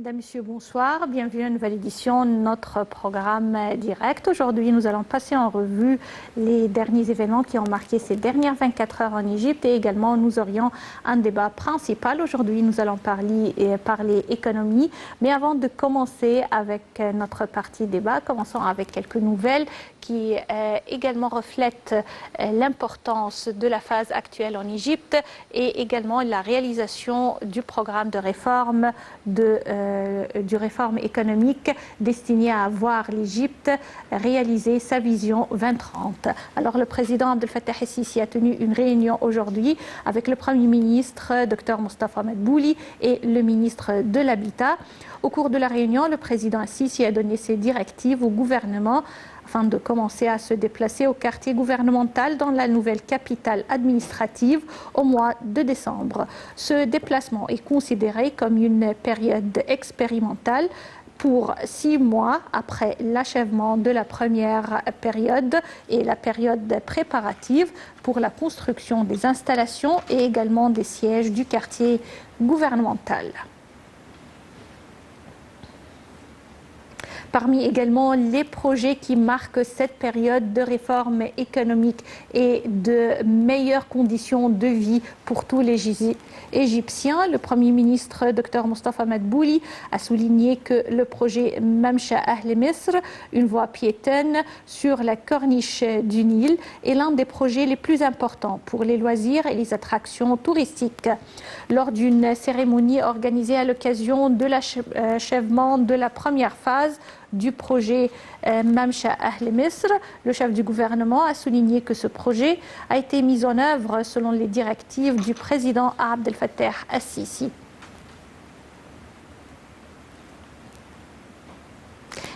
Mesdames, Messieurs, bonsoir. Bienvenue à une nouvelle édition de notre programme direct. Aujourd'hui, nous allons passer en revue les derniers événements qui ont marqué ces dernières 24 heures en Égypte et également nous aurions un débat principal. Aujourd'hui, nous allons parler économie. Mais avant de commencer avec notre partie débat, commençons avec quelques nouvelles qui également reflètent l'importance de la phase actuelle en Égypte et également la réalisation du programme de réforme du réforme économique destiné à voir l'Égypte réaliser sa vision 2030. Alors le président Abdel Fattah el-Sisi a tenu une réunion aujourd'hui avec le Premier ministre Dr Mostafa Madbouli et le ministre de l'Habitat. Au cours de la réunion, le président el-Sisi a donné ses directives au gouvernement afin de commencer à se déplacer au quartier gouvernemental dans la nouvelle capitale administrative au mois de décembre. Ce déplacement est considéré comme une période expérimentale pour 6 mois après l'achèvement de la première période et la période préparative pour la construction des installations et également des sièges du quartier gouvernemental. Parmi également les projets qui marquent cette période de réforme économique et de meilleures conditions de vie pour tous les Égyptiens, le Premier ministre Dr Mostafa Madbouli a souligné que le projet Mamcha Ahl Misr, une voie piétonne sur la corniche du Nil, est l'un des projets les plus importants pour les loisirs et les attractions touristiques. Lors d'une cérémonie organisée à l'occasion de l'achèvement de la première phase du projet Mamcha Ahl Misr, le chef du gouvernement a souligné que ce projet a été mis en œuvre selon les directives du président Abdel Fattah el-Sisi.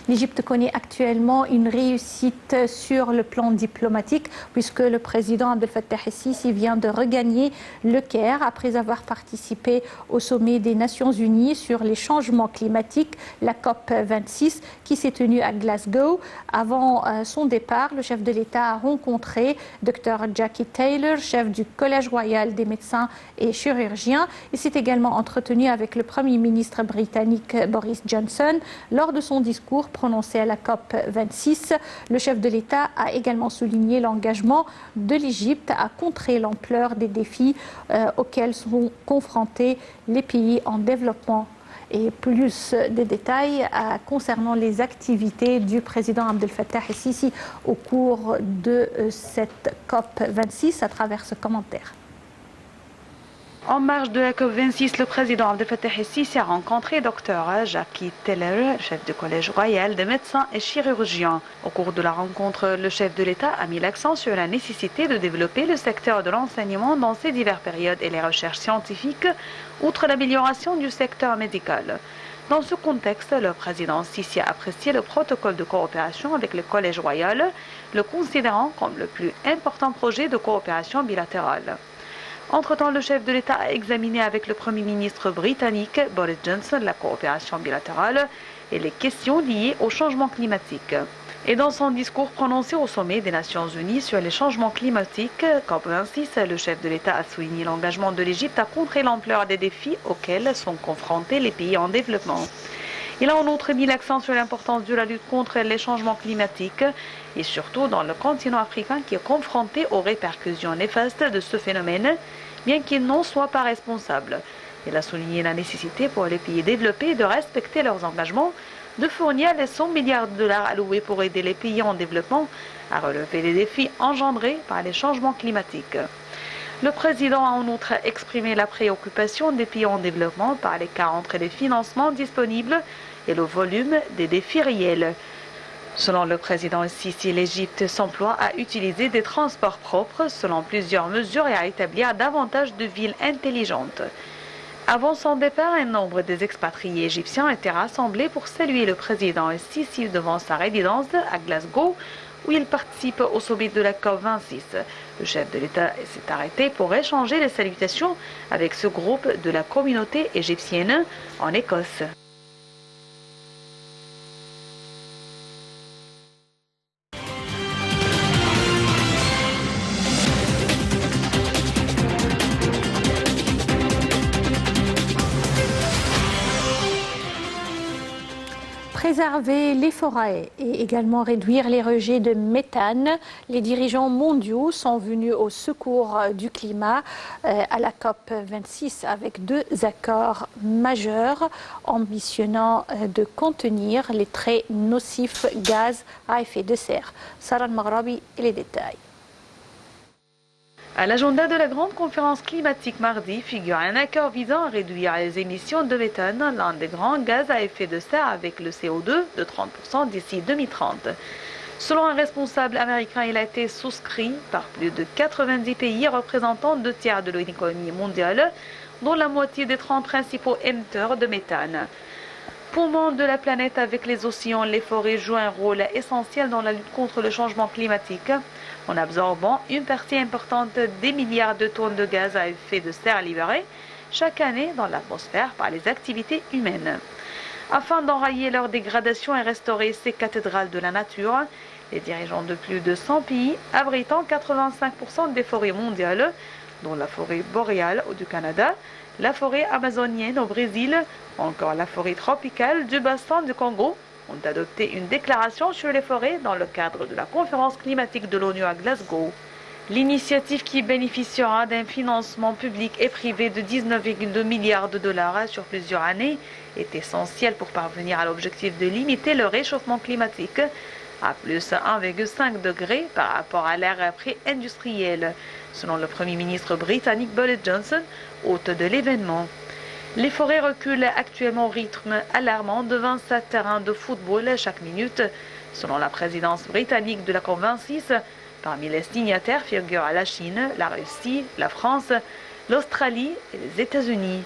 L'Égypte connaît actuellement une réussite sur le plan diplomatique puisque le président Abdel Fattah el-Sisi vient de regagner le Caire après avoir participé au sommet des Nations Unies sur les changements climatiques, la COP 26, qui s'est tenue à Glasgow. Avant son départ, le chef de l'État a rencontré Dr Jackie Taylor, chef du Collège royal des médecins et chirurgiens. Il s'est également entretenu avec le Premier ministre britannique Boris Johnson. Lors de son discours prononcé à la COP 26, le chef de l'État a également souligné l'engagement de l'Égypte à contrer l'ampleur des défis auxquels sont confrontés les pays en développement. Et plus de détails concernant les activités du président Abdel Fattah el-Sisi au cours de cette COP 26 à travers ce commentaire. En marge de la COP26, le président Abdel Fattah el-Sisi a rencontré Dr Jackie Taylor, chef du Collège royal des médecins et chirurgiens. Au cours de la rencontre, le chef de l'État a mis l'accent sur la nécessité de développer le secteur de l'enseignement dans ces diverses périodes et les recherches scientifiques, outre l'amélioration du secteur médical. Dans ce contexte, le président el-Sisi a apprécié le protocole de coopération avec le Collège royal, le considérant comme le plus important projet de coopération bilatérale. Entre-temps, le chef de l'État a examiné avec le Premier ministre britannique Boris Johnson la coopération bilatérale et les questions liées au changement climatique. Et dans son discours prononcé au sommet des Nations Unies sur les changements climatiques, COP26, le chef de l'État a souligné l'engagement de l'Égypte à contrer l'ampleur des défis auxquels sont confrontés les pays en développement. Il a en outre mis l'accent sur l'importance de la lutte contre les changements climatiques et surtout dans le continent africain qui est confronté aux répercussions néfastes de ce phénomène, bien qu'il n'en soit pas responsable. Il a souligné la nécessité pour les pays développés de respecter leurs engagements, de fournir les 100 milliards de dollars alloués pour aider les pays en développement à relever les défis engendrés par les changements climatiques. Le président a en outre exprimé la préoccupation des pays en développement par l'écart entre les financements disponibles et le volume des défis réels. Selon le président el-Sisi, l'Égypte s'emploie à utiliser des transports propres selon plusieurs mesures et à établir davantage de villes intelligentes. Avant son départ, un nombre des expatriés égyptiens étaient rassemblés pour saluer le président el-Sisi devant sa résidence à Glasgow, où il participe au sommet de la COP26. Le chef de l'État s'est arrêté pour échanger les salutations avec ce groupe de la communauté égyptienne en Écosse. préserver les forêts et également réduire les rejets de méthane, les dirigeants mondiaux sont venus au secours du climat à la COP 26 avec 2 accords majeurs ambitionnant de contenir les très nocifs gaz à effet de serre. Sarah Al-Maghrabi et les détails. À l'agenda de la grande conférence climatique mardi figure un accord visant à réduire les émissions de méthane, l'un des grands gaz à effet de serre avec le CO2 de 30% d'ici 2030. Selon un responsable américain, il a été souscrit par plus de 90 pays représentant 2 tiers de l'économie mondiale, dont la moitié des 30 principaux émetteurs de méthane. Poumon de la planète avec les océans, les forêts jouent un rôle essentiel dans la lutte contre le changement climatique, en absorbant une partie importante des milliards de tonnes de gaz à effet de serre libérés chaque année dans l'atmosphère par les activités humaines. Afin d'enrayer leur dégradation et restaurer ces cathédrales de la nature, les dirigeants de plus de 100 pays abritant 85% des forêts mondiales, dont la forêt boréale du Canada, la forêt amazonienne au Brésil, ou encore la forêt tropicale du bassin du Congo, ont adopté une déclaration sur les forêts dans le cadre de la conférence climatique de l'ONU à Glasgow. L'initiative, qui bénéficiera d'un financement public et privé de 19,2 milliards de dollars sur plusieurs années, est essentielle pour parvenir à l'objectif de limiter le réchauffement climatique à plus 1,5 degré par rapport à l'ère pré-industrielle, selon le Premier ministre britannique Boris Johnson, hôte de l'événement. Les forêts reculent actuellement au rythme alarmant de 27 terrains de football chaque minute, selon la présidence britannique de la COP26. Parmi les signataires figurent la Chine, la Russie, la France, l'Australie et les États-Unis.